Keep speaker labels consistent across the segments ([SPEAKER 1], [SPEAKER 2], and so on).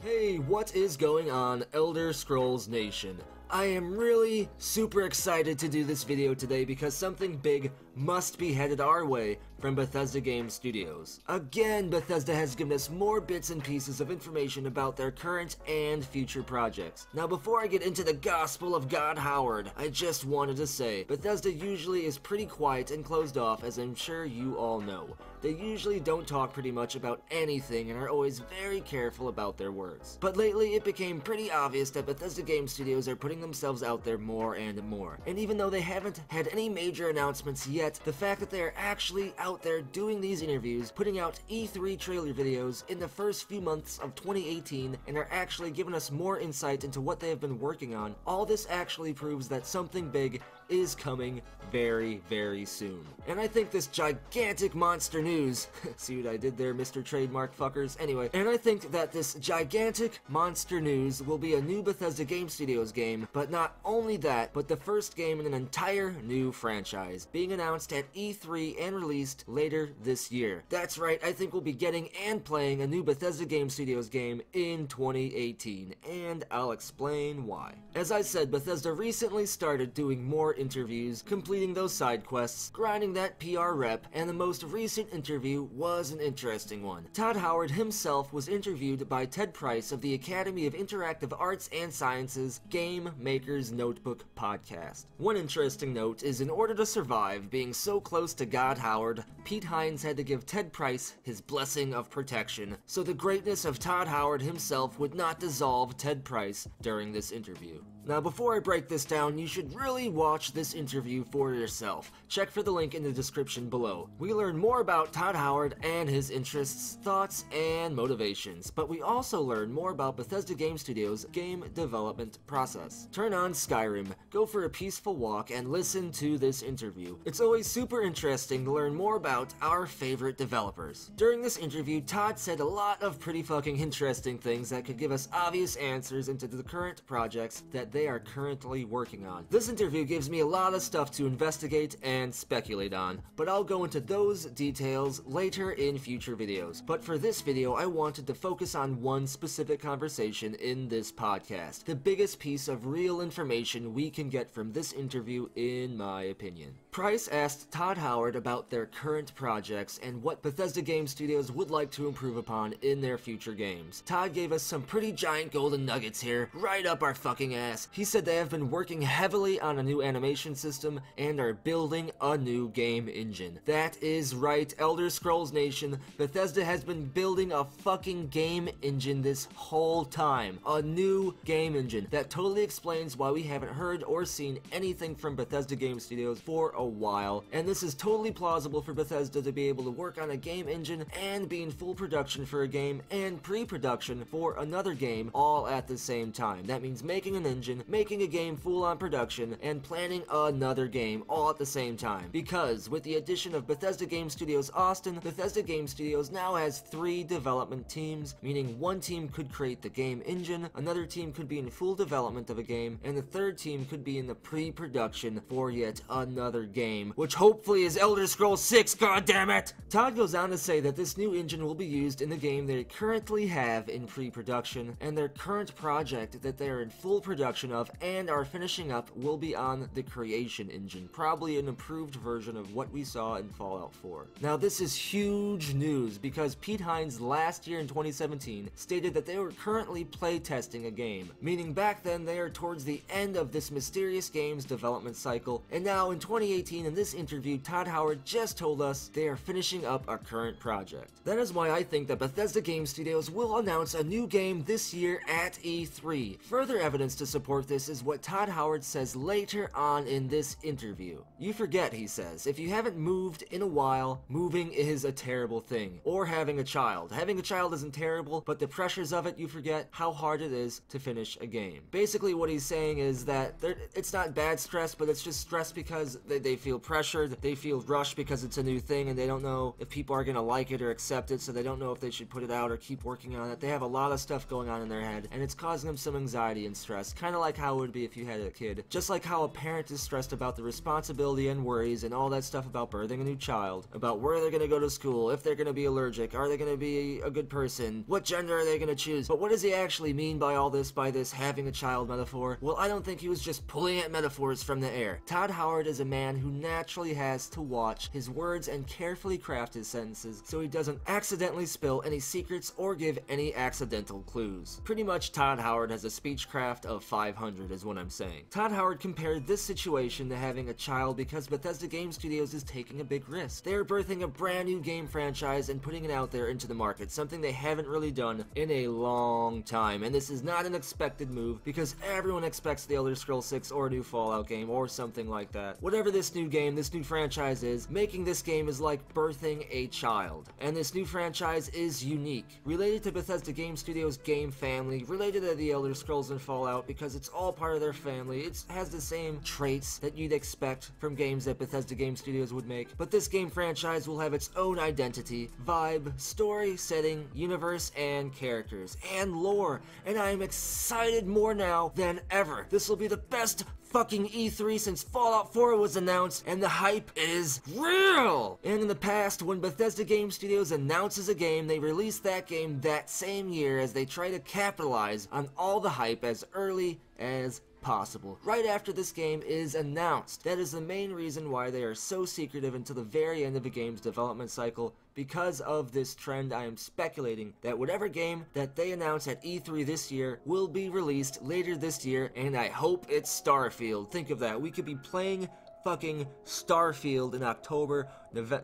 [SPEAKER 1] Hey, what is going on, Elder Scrolls Nation? I am really super excited to do this video today because something big must be headed our way from Bethesda Game Studios. Again, Bethesda has given us more bits and pieces of information about their current and future projects. Now, before I get into the gospel of Todd Howard, I just wanted to say, Bethesda usually is pretty quiet and closed off, as I'm sure you all know. They usually don't talk pretty much about anything and are always very careful about their words. But lately, it became pretty obvious that Bethesda Game Studios are putting themselves out there more and more. And even though they haven't had any major announcements yet, the fact that they are actually out there doing these interviews, putting out E3 trailer videos in the first few months of 2018, and are actually giving us more insight into what they have been working on, all this actually proves that something big is coming very, very soon. And I think this gigantic monster news, see what I did there, Mr. Trademark fuckers? Anyway, and I think that this gigantic monster news will be a new Bethesda Game Studios game, but not only that, but the first game in an entire new franchise, being announced at E3 and released later this year. That's right, I think we'll be getting and playing a new Bethesda Game Studios game in 2018, and I'll explain why. As I said, Bethesda recently started doing more interviews, completing those side quests, grinding that PR rep, and the most recent interview was an interesting one. Todd Howard himself was interviewed by Ted Price of the Academy of Interactive Arts and Sciences Game Maker's Notebook podcast. One interesting note is, in order to survive being so close to Todd Howard, Pete Hines had to give Ted Price his blessing of protection, so the greatness of Todd Howard himself would not dissolve Ted Price during this interview. Now, before I break this down, you should really watch this interview for yourself. Check for the link in the description below. We learn more about Todd Howard and his interests, thoughts, and motivations, but we also learn more about Bethesda Game Studios' game development process. Turn on Skyrim, go for a peaceful walk, and listen to this interview. It's always super interesting to learn more about our favorite developers. During this interview, Todd said a lot of pretty fucking interesting things that could give us obvious answers into the current projects that they are currently working on. This interview gives me a lot of stuff to investigate and speculate on, but I'll go into those details later in future videos. But for this video, I wanted to focus on one specific conversation in this podcast, the biggest piece of real information we can get from this interview, in my opinion. Price asked Todd Howard about their current projects and what Bethesda Game Studios would like to improve upon in their future games. Todd gave us some pretty giant golden nuggets here, right up our fucking ass. He said they have been working heavily on a new animation system and are building a new game engine. That is right, Elder Scrolls Nation, Bethesda has been building a fucking game engine this whole time. A new game engine that totally explains why we haven't heard or seen anything from Bethesda Game Studios for a while, and this is totally plausible for Bethesda to be able to work on a game engine and be in full production for a game and pre-production for another game all at the same time. That means making an engine, making a game full on production, and planning another game all at the same time. Because with the addition of Bethesda Game Studios Austin, Bethesda Game Studios now has 3 development teams, meaning one team could create the game engine, another team could be in full development of a game, and the third team could be in the pre-production for yet another game, which hopefully is Elder Scrolls 6, goddammit! Todd goes on to say that this new engine will be used in the game they currently have in pre-production, and their current project that they are in full production of and are finishing up will be on the Creation engine, probably an improved version of what we saw in Fallout 4. Now, this is huge news because Pete Hines last year in 2017 stated that they were currently playtesting a game, meaning back then they are towards the end of this mysterious game's development cycle, and now in 2018 in this interview, Todd Howard just told us they are finishing up a current project. That is why I think that Bethesda Game Studios will announce a new game this year at E3. Further evidence to support this is what Todd Howard says later on in this interview. You forget, he says, if you haven't moved in a while, moving is a terrible thing. Or having a child. Having a child isn't terrible, but the pressures of it, you forget how hard it is to finish a game. Basically what he's saying is that it's not bad stress, but it's just stress because they feel pressured, they feel rushed because it's a new thing and they don't know if people are gonna like it or accept it, so they don't know if they should put it out or keep working on it. They have a lot of stuff going on in their head, and it's causing them some anxiety and stress, kind of like how it would be if you had a kid. Just like how a parent parent is stressed about the responsibility and worries and all that stuff about birthing a new child, about where they're gonna go to school, if they're gonna be allergic, are they gonna be a good person, what gender are they gonna choose. But what does he actually mean by all this, by this having a child metaphor? Well, I don't think he was just pulling at metaphors from the air. Todd Howard is a man who naturally has to watch his words and carefully craft his sentences so he doesn't accidentally spill any secrets or give any accidental clues. Pretty much Todd Howard has a speech craft of 500 is what I'm saying. Todd Howard compared this situation to having a child because Bethesda Game Studios is taking a big risk. They are birthing a brand new game franchise and putting it out there into the market, something they haven't really done in a long time. And this is not an expected move because everyone expects the Elder Scrolls 6 or a new Fallout game or something like that. Whatever this new game, this new franchise is, making this game is like birthing a child. And this new franchise is unique, related to Bethesda Game Studios' game family, related to the Elder Scrolls and Fallout because it's all part of their family. It has the same traits that you'd expect from games that Bethesda Game Studios would make. But this game franchise will have its own identity, vibe, story, setting, universe, and characters, and lore. And I am excited more now than ever. This will be the best fucking E3 since Fallout 4 was announced, and the hype is real! And in the past, when Bethesda Game Studios announces a game, they release that game that same year as they try to capitalize on all the hype as early as possible, right after this game is announced. That is the main reason why they are so secretive until the very end of a game's development cycle. Because of this trend, I am speculating that whatever game that they announce at E3 this year will be released later this year, and I hope it's Starfield. Think of that. We could be playing fucking Starfield in October,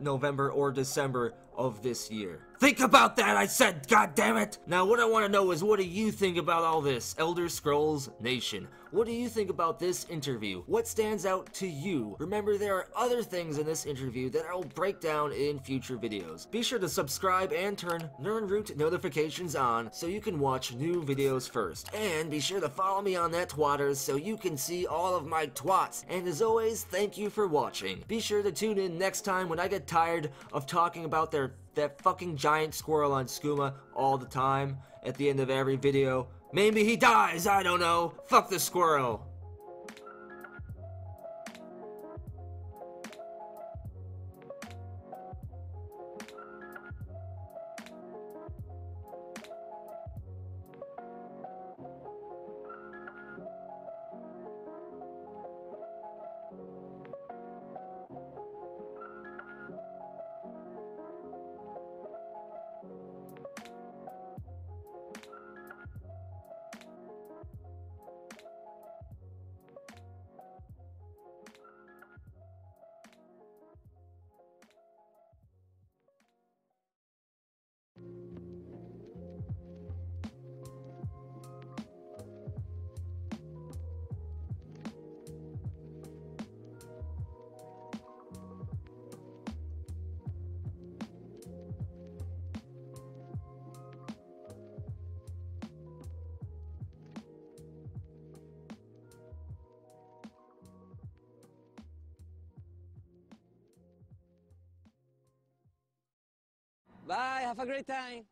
[SPEAKER 1] November, or December of this year. Think about that, I said, goddammit! Now what I want to know is, what do you think about all this, Elder Scrolls Nation? What do you think about this interview? What stands out to you? Remember, there are other things in this interview that I will break down in future videos. Be sure to subscribe and turn Nernroot notifications on so you can watch new videos first. And be sure to follow me on that twatters so you can see all of my twats. And as always, thank you for watching. Be sure to tune in next time when I get tired of talking about that fucking giant squirrel on Skooma all the time at the end of every video. Maybe he dies, I don't know. Fuck the squirrel.
[SPEAKER 2] Bye, have a great time.